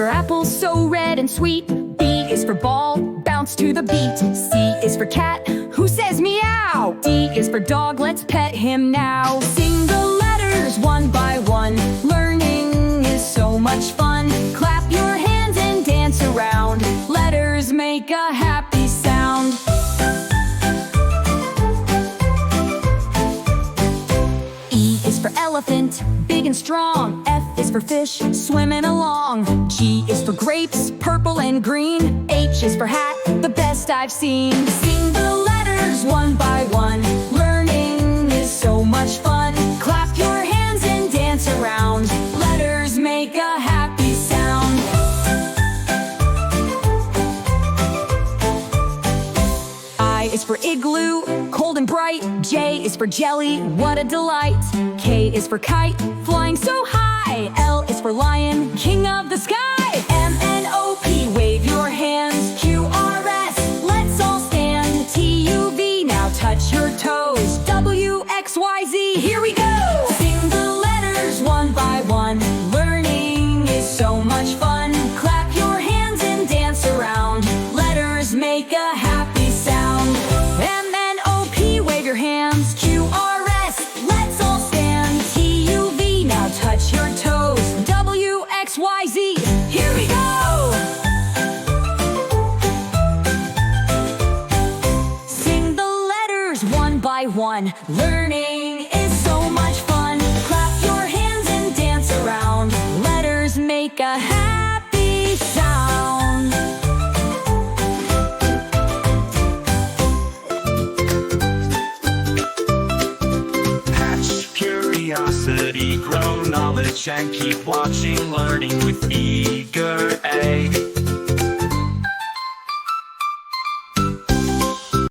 for apple, so red and sweet. B is for ball, bounce to the beat. C is for cat, who says meow. D is for dog, let's pet him now. Sing the letters one by one. Learning is so much fun. Clap your hands and dance around. Letters make a happy sound. E is for elephant, big and strong. F is for fish, swimming along. G is for grapes, purple and green. H is for hat, the best I've seen. Sing the letters one by one. Learning is so much fun. Clap your hands and dance around. Letters make a happy sound. I is for igloo, cold and bright. J is for jelly, what a delight. K is for kite, flying so high. L is for lion, king of the sky. M N O P, wave your hands. Q R S, let's all stand. T U V, now touch your toes. W X Y Z, here we go. Sing the letters one by one. Learning is so much fun. Clap your hands and dance around. Letters make a happy sound. M N O P, wave your hands. Q R S, let's all stand. T U V, now touch your toes. W X Y Z, here we go. Sing the letters one by one. Learning is so much fun. Clap your hands and dance around. Letters make a happy sound. Hatch curiosity, grow knowledge, and keep watching, learning with eager A.